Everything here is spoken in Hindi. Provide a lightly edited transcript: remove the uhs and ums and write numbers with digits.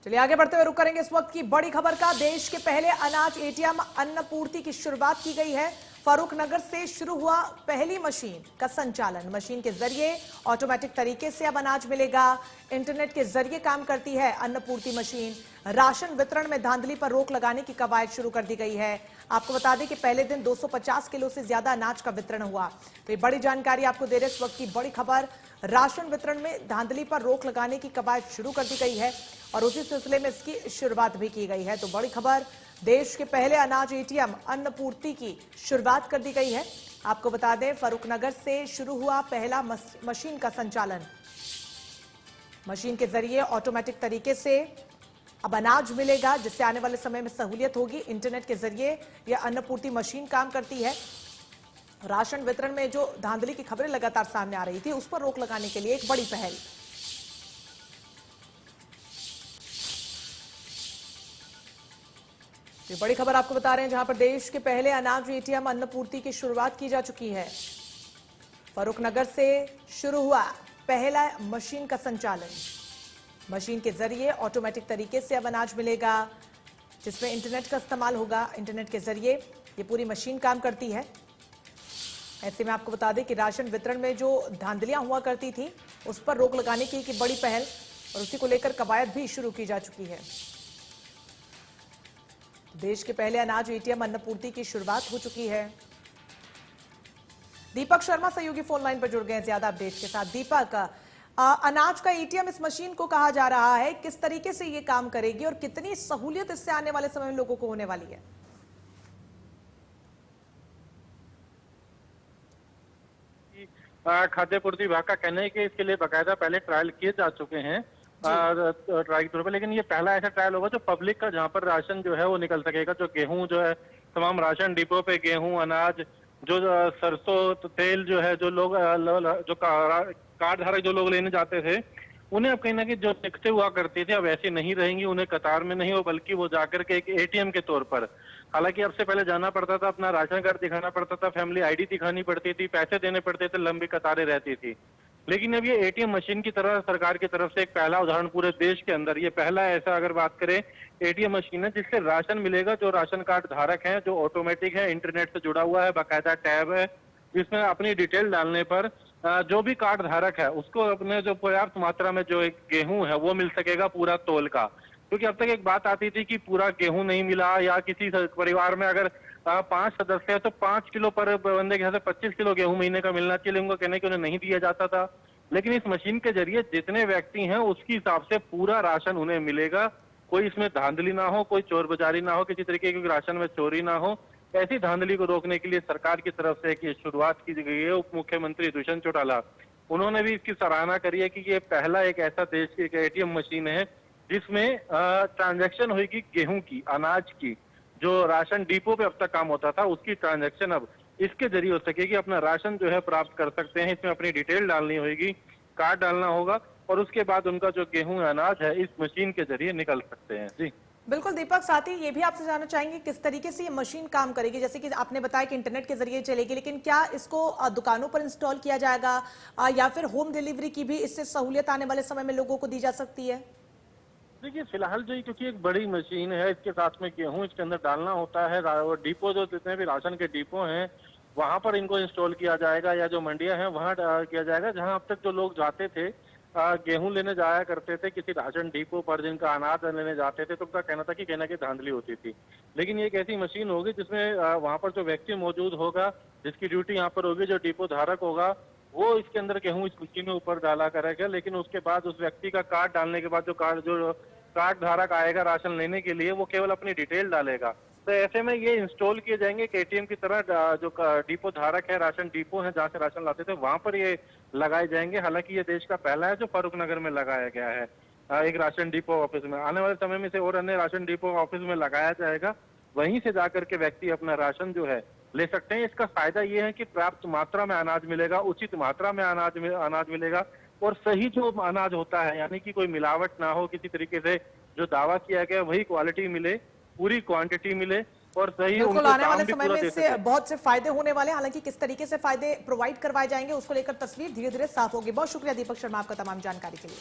चलिए आगे बढ़ते हुए रुक करेंगे इस वक्त की बड़ी खबर का। देश के पहले अनाज एटीएम अन्नपूर्ति की शुरुआत की गई है। फारूकनगर से शुरू हुआ पहली मशीन का संचालन। मशीन के जरिए ऑटोमेटिक तरीके से अब अनाज मिलेगा। इंटरनेट के जरिए काम करती है अन्नपूर्ति मशीन। राशन वितरण में धांधली पर रोक लगाने की कवायद शुरू कर दी गई है। आपको बता दें कि पहले दिन 250 किलो से ज्यादा अनाज का वितरण हुआ। तो ये बड़ी जानकारी आपको दे रहे इस वक्त की बड़ी खबर। राशन वितरण में धांधली पर रोक लगाने की कवायद शुरू कर दी गई है और उसी सिलसिले में इसकी शुरुआत भी की गई है। तो बड़ी खबर, देश के पहले अनाज एटीएम अन्नपूर्ति की शुरुआत कर दी गई है। आपको बता दें फारूकनगर से शुरू हुआ पहला मशीन का संचालन। मशीन के जरिए ऑटोमेटिक तरीके से अब अनाज मिलेगा, जिससे आने वाले समय में सहूलियत होगी। इंटरनेट के जरिए यह अन्नपूर्ति मशीन काम करती है। राशन वितरण में जो धांधली की खबरें लगातार सामने आ रही थी, उस पर रोक लगाने के लिए एक बड़ी पहल। ये बड़ी खबर आपको बता रहे हैं, जहां पर देश के पहले अनाज एटीएम अन्नपूर्ति की शुरुआत की जा चुकी है। फारूकनगर से शुरू हुआ पहला मशीन का संचालन। मशीन के जरिए ऑटोमेटिक तरीके से अब अनाज मिलेगा, जिसमें इंटरनेट का इस्तेमाल होगा। इंटरनेट के जरिए ये पूरी मशीन काम करती है। ऐसे में आपको बता दें कि राशन वितरण में जो धांधलियां हुआ करती थी, उस पर रोक लगाने की एक बड़ी पहल और उसी को लेकर कवायद भी शुरू की जा चुकी है। देश के पहले अनाज एटीएम अन्नपूर्ति की शुरुआत हो चुकी है। दीपक शर्मा सहयोगी फोन लाइन पर जुड़ गए हैं ज्यादा अपडेट के साथ। दीपक, अनाज का एटीएम इस मशीन को कहा जा रहा है, किस तरीके से ये काम करेगी और कितनी सहूलियत इससे आने वाले समय में लोगों को होने वाली है? खाद्य पूर्ति विभाग का कहना है कि इसके लिए बाकायदा पहले ट्रायल किए जा चुके हैं ट्रायल के तौर पर, लेकिन ये पहला ऐसा ट्रायल होगा जो पब्लिक का, जहां पर राशन जो है वो निकल सकेगा। जो गेहूं जो है तमाम राशन डिपो पे गेहूं, अनाज, जो सरसों तेल जो है, जो लोग जो कार्ड धारक जो लोग लेने जाते थे, उन्हें अब कहीं ना कहीं जो दिक्कतें हुआ करती थी अब ऐसी नहीं रहेंगी। उन्हें कतार में नहीं हो, बल्कि वो जाकर के एक एटीएम के तौर पर, हालांकि अब से पहले जाना पड़ता था, अपना राशन कार्ड दिखाना पड़ता था, फैमिली आईडी दिखानी पड़ती थी, पैसे देने पड़ते थे, लंबी कतारें रहती थी। लेकिन अब ये एटीएम मशीन की तरह सरकार की तरफ से एक पहला उदाहरण पूरे देश के अंदर, ये पहला ऐसा अगर बात करें एटीएम मशीन है जिससे राशन मिलेगा। जो राशन कार्ड धारक है, जो ऑटोमेटिक है, इंटरनेट से जुड़ा हुआ है, बाकायदा टैब है, जिसमें अपनी डिटेल डालने पर जो भी कार्ड धारक है उसको अपने जो पर्याप्त मात्रा में जो एक गेहूं है वो मिल सकेगा पूरा तौल का। क्योंकि अब तक एक बात आती थी कि पूरा गेहूं नहीं मिला, या किसी परिवार में अगर 5 सदस्य है तो 5 किलो पर बंदे के हिसाब से 25 किलो गेहूं महीने का मिलना चाहिए, लेकिन उनको कहने कि उन्हें नहीं दिया जाता था। लेकिन इस मशीन के जरिए जितने व्यक्ति हैं उसके हिसाब से पूरा राशन उन्हें मिलेगा। कोई इसमें धांधली ना हो, कोई चोर बाजारी ना हो, किसी तरीके की राशन में चोरी ना हो। ऐसी धांधली को रोकने के लिए सरकार की तरफ से एक शुरुआत की गई है। उप मुख्यमंत्री दुष्यंत चौटाला, उन्होंने भी इसकी सराहना करी है कि ये पहला एक ऐसा देश की एटीएम मशीन है जिसमें ट्रांजैक्शन होगी गेहूं की, अनाज की। जो राशन डिपो पे अब तक काम होता था उसकी ट्रांजैक्शन अब इसके जरिए हो सकेगी। अपना राशन जो है प्राप्त कर सकते हैं। इसमें अपनी डिटेल डालनी होगी, कार्ड डालना होगा और उसके बाद उनका जो गेहूं अनाज है इस मशीन के जरिए निकल सकते हैं। जी बिल्कुल दीपक, साथ ही ये भी आपसे जानना चाहेंगे किस तरीके से ये मशीन काम करेगी। जैसे कि आपने बताया कि इंटरनेट के जरिए चलेगी, लेकिन क्या इसको दुकानों पर इंस्टॉल किया जाएगा या फिर होम डिलीवरी की भी इससे सहूलियत आने वाले समय में लोगों को दी जा सकती है? देखिए फिलहाल जो, क्योंकि एक बड़ी मशीन है, इसके साथ में गेहूं इसके अंदर डालना होता है। डिपो जो जितने भी राशन के डिपो हैं वहां पर इनको इंस्टॉल किया जाएगा, या जो मंडियां हैं वहां किया जाएगा। जहां अब तक जो लोग जाते थे गेहूं लेने जाया करते थे किसी राशन डिपो पर, जिनका अनाज लेने जाते थे, तो उनका कहना था कि कहना की धांधली होती थी। लेकिन ये एक ऐसी मशीन होगी जिसमें वहां पर जो व्यक्ति मौजूद होगा, जिसकी ड्यूटी यहाँ पर होगी, जो डिपो धारक होगा, वो इसके अंदर गेहूं इस मशीन में ऊपर डाला करेगा। लेकिन उसके बाद उस व्यक्ति का कार्ड डालने के बाद जो कार्ड धारक आएगा राशन लेने के लिए, वो केवल अपनी डिटेल डालेगा। तो ऐसे में ये इंस्टॉल किए जाएंगे एक एटीएम की तरह। जो डिपो धारक है, राशन डिपो है जहाँ से राशन लाते थे, वहां पर ये लगाए जाएंगे। हालांकि ये देश का पहला है जो फारूकनगर में लगाया गया है एक राशन डिपो ऑफिस में। आने वाले समय में से और अन्य राशन डिपो ऑफिस में लगाया जाएगा। वहीं से जाकर के व्यक्ति अपना राशन जो है ले सकते हैं। इसका फायदा ये है कि पर्याप्त मात्रा में अनाज मिलेगा, उचित मात्रा में अनाज मिलेगा और सही जो अनाज होता है, यानी कि कोई मिलावट ना हो, किसी तरीके से जो दावा किया गया वही क्वालिटी मिले, पूरी क्वांटिटी मिले और सही। बिल्कुल, आने वाले समय में इससे बहुत से फायदे होने वाले हैं। हालांकि किस तरीके से फायदे प्रोवाइड करवाए जाएंगे उसको लेकर तस्वीर धीरे धीरे साफ होगी। बहुत शुक्रिया दीपक शर्मा आपका तमाम जानकारी के लिए।